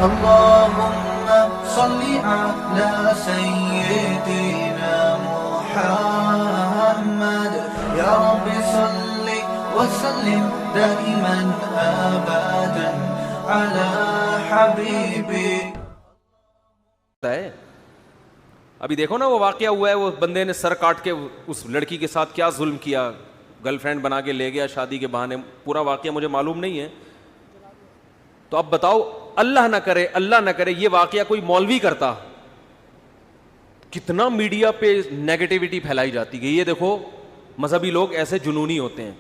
اللهم صل على سيدنا محمد يا رب صل وسلم دائما ابدا على حبيبك. ابھی دیکھو نا وہ واقعہ ہوا ہے, وہ بندے نے سر کاٹ کے اس لڑکی کے ساتھ کیا ظلم کیا, گرل فرینڈ بنا کے لے گیا شادی کے بہانے. پورا واقعہ مجھے معلوم نہیں ہے, تو اب بتاؤ, اللہ نہ کرے یہ واقعہ کوئی مولوی کرتا, کتنا میڈیا پہ نیگیٹیوٹی پھیلائی جاتی ہے. یہ دیکھو مذہبی لوگ ایسے جنونی ہوتے ہیں.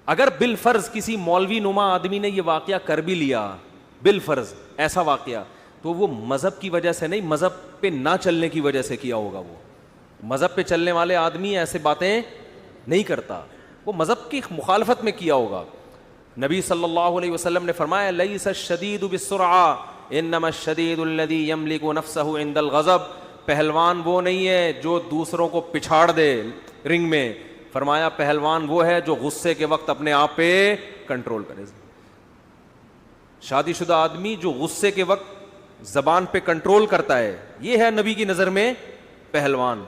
اگر بالفرض کسی مولوی نما آدمی نے یہ واقعہ کر بھی لیا, بالفرض ایسا واقعہ, تو وہ مذہب کی وجہ سے نہیں, مذہب پہ نہ چلنے کی وجہ سے کیا ہوگا. وہ مذہب پہ چلنے والے آدمی ایسے باتیں نہیں کرتا, وہ مذہب کی مخالفت میں کیا ہوگا. نبی صلی اللہ علیہ وسلم نے فرمایا لیس الشدید بالسرعہ انما الشدید الذی یملک نفسہ عند الغضب. پہلوان وہ نہیں ہے جو دوسروں کو پچھاڑ دے رنگ میں, فرمایا پہلوان وہ ہے جو غصے کے وقت اپنے آپ پہ کنٹرول کرے. شادی شدہ آدمی جو غصے کے وقت زبان پہ کنٹرول کرتا ہے, یہ ہے نبی کی نظر میں پہلوان.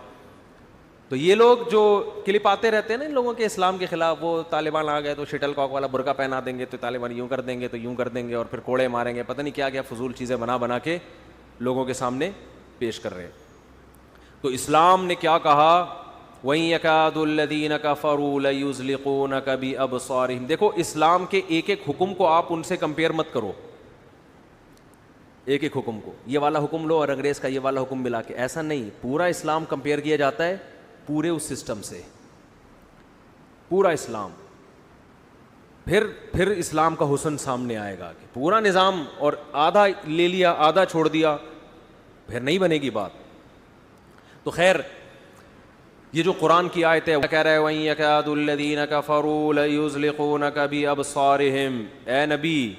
تو یہ لوگ جو کلپ آتے رہتے ہیں نا ان لوگوں کے اسلام کے خلاف, وہ طالبان آ گئے تو شٹل کاک والا برقع پہنا دیں گے, تو طالبان یوں کر دیں گے, تو یوں کر دیں گے, اور پھر کوڑے ماریں گے, پتہ نہیں کیا کیا فضول چیزیں بنا کے لوگوں کے سامنے پیش کر رہے ہیں. تو اسلام نے کیا کہا, وَإِن يَكَادُ الَّذِينَ كَفَرُوا لَيُزْلِقُونَكَ بِأَبْصَارِهِمْ. دیکھو اسلام کے ایک ایک حکم کو آپ ان سے کمپیئر مت کرو, ایک ایک حکم کو, یہ والا حکم لو اور انگریز کا یہ والا حکم ملا کے, ایسا نہیں. پورا اسلام کمپیئر کیا جاتا ہے پورے اس سسٹم سے, پورا اسلام. پھر اسلام کا حسن سامنے آئے گا کہ پورا نظام اور آدھا لے لیا آدھا چھوڑ دیا, پھر نہیں بنے گی بات. تو خیر یہ جو قرآن کی آیت ہے, وہ کہہ رہا ہے وَإِن يَكَادُ الَّذِينَ كَفَرُوا لَيُزْلِقُونَكَ بِأَبْصَارِهِمْ. اے نبی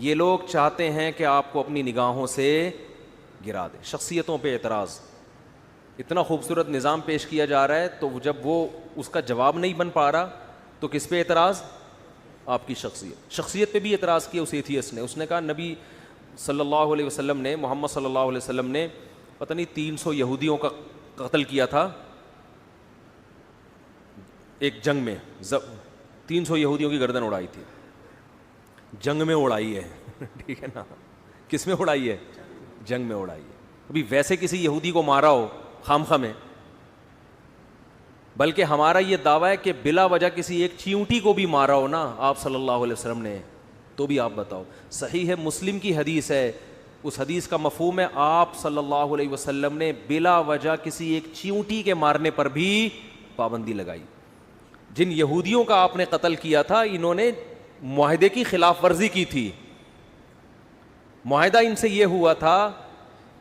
یہ لوگ چاہتے ہیں کہ آپ کو اپنی نگاہوں سے گرا دیں. شخصیتوں پہ اعتراض, اتنا خوبصورت نظام پیش کیا جا رہا ہے, تو جب وہ اس کا جواب نہیں بن پا رہا تو کس پہ اعتراض, آپ کی شخصیت پہ بھی اعتراض کیا اس ایتھیسٹ نے. اس نے کہا نبی صلی اللہ علیہ وسلم نے, محمد صلی اللہ علیہ وسلم نے پتہ نہیں 300 یہودیوں کا قتل کیا تھا ایک جنگ میں, 300 یہودیوں کی گردن اڑائی تھی, جنگ میں اڑائی ہے ٹھیک ہے نا, کس میں اڑائی ہے, جنگ میں اڑائی ہے. ابھی ویسے کسی یہودی کو مارا ہو خامخواہ میں, بلکہ ہمارا یہ دعویٰ ہے کہ بلا وجہ کسی ایک چیونٹی کو بھی مارا ہو نا آپ صلی اللہ علیہ وسلم نے, تو بھی آپ بتاؤ. صحیح ہے, مسلم کی حدیث ہے, اس حدیث کا مفہوم ہے آپ صلی اللہ علیہ وسلم نے بلا وجہ کسی ایک چیونٹی کے مارنے پر بھی پابندی لگائی. جن یہودیوں کا آپ نے قتل کیا تھا انہوں نے معاہدے کی خلاف ورزی کی تھی. معاہدہ ان سے یہ ہوا تھا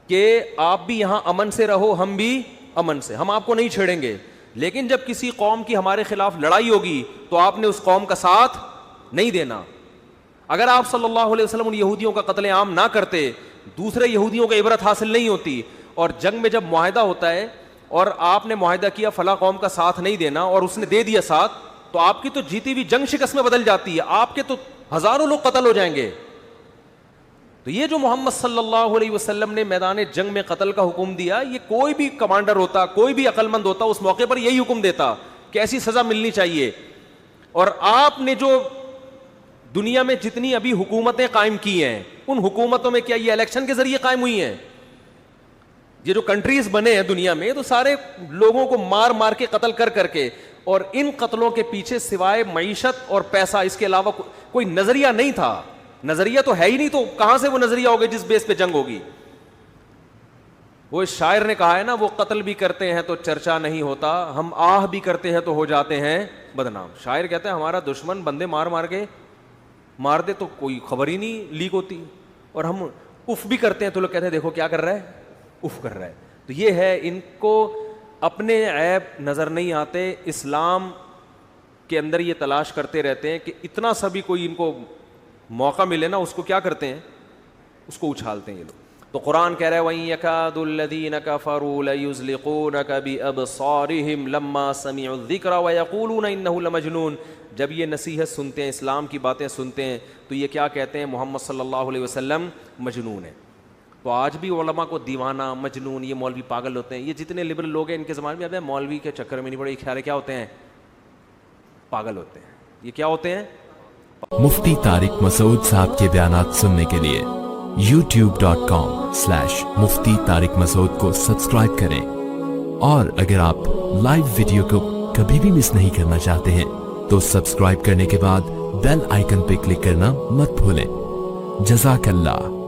کہ آپ بھی یہاں امن سے رہو, ہم بھی امن سے, ہم آپ کو نہیں چھیڑیں گے, لیکن جب کسی قوم کی ہمارے خلاف لڑائی ہوگی تو آپ نے اس قوم کا ساتھ نہیں دینا. اگر آپ صلی اللہ علیہ وسلم ان یہودیوں کا قتل عام نہ کرتے, دوسرے یہودیوں کو عبرت حاصل نہیں ہوتی. اور جنگ میں جب معاہدہ ہوتا ہے اور آپ نے معاہدہ کیا فلاں قوم کا ساتھ نہیں دینا اور اس نے دے دیا ساتھ, تو آپ کی تو جیتی ہوئی جنگ شکست میں بدل جاتی ہے, آپ کے تو ہزاروں لوگ قتل ہو جائیں گے. تو یہ جو محمد صلی اللہ علیہ وسلم نے میدان جنگ میں قتل کا حکم دیا, یہ کوئی بھی کمانڈر ہوتا, کوئی بھی عقل مند ہوتا, اس موقع پر یہی حکم دیتا کہ ایسی سزا ملنی چاہیے. اور آپ نے جو دنیا میں جتنی ابھی حکومتیں قائم کی ہیں, ان حکومتوں میں کیا یہ الیکشن کے ذریعے قائم ہوئی ہیں؟ یہ جو کنٹریز بنے ہیں دنیا میں, تو سارے لوگوں کو مار مار کے قتل کر کے, اور ان قتلوں کے پیچھے سوائے معیشت اور پیسہ اس کے علاوہ کوئی نظریہ نہیں تھا. نظریہ تو ہے ہی نہیں, تو کہاں سے وہ نظریہ ہوگا جس بیس پہ جنگ ہوگی. وہ شاعر نے کہا ہے نا, وہ قتل بھی کرتے ہیں تو چرچا نہیں ہوتا, ہم آہ بھی کرتے ہیں تو ہو جاتے ہیں بدنام. شاعر کہتے ہیں ہمارا دشمن بندے مار دے تو کوئی خبر ہی نہیں لیک ہوتی, اور ہم اف بھی کرتے ہیں تو لوگ کہتے ہیں دیکھو کیا کر رہا ہے, اف کر رہا ہے. تو یہ ہے, ان کو اپنے عیب نظر نہیں آتے. اسلام کے اندر یہ تلاش کرتے رہتے ہیں کہ اتنا سا بھی کوئی ان کو موقع ملے نا, اس کو کیا کرتے ہیں, اس کو اچھالتے ہیں یہ لوگ. تو قرآن کہہ رہا ہے وَإِن يَكَادُ الَّذِينَ كَفَرُوا لَيُزْلِقُونَكَ بِأَبْصَارِهِمْ لَمَّا سَمِعُوا الذِّكْرَ وَيَقُولُونَ إِنَّهُ لَمَجْنُونٌ. جب یہ نصیحت سنتے ہیں، اسلام کی باتیں سنتے ہیں، تو یہ کیا کہتے ہیں؟ محمد صلی اللہ علیہ وسلم مجنون ہے. تو آج بھی علماء کو دیوانہ، مجنون، یہ مولوی پاگل ہوتے ہیں. یہ جتنے لبرل لوگ ہیں ان کے زمانے میں آتے ہیں مولوی کے چکر میں نہیں پڑے، خیال کیا ہوتے ہیں؟ پاگل ہوتے ہیں. یہ کیا ہوتے ہیں؟ مفتی طارق مسعود صاحب کے بیانات سننے کے لیے youtube.com/مفتی طارق مسعود کو سبسکرائب کریں، اور اگر آپ لائیو ویڈیو کو کبھی بھی مس نہیں کرنا چاہتے ہیں تو سبسکرائب کرنے کے بعد بیل آئیکن پہ کلک کرنا مت بھولیں. جزاک اللہ.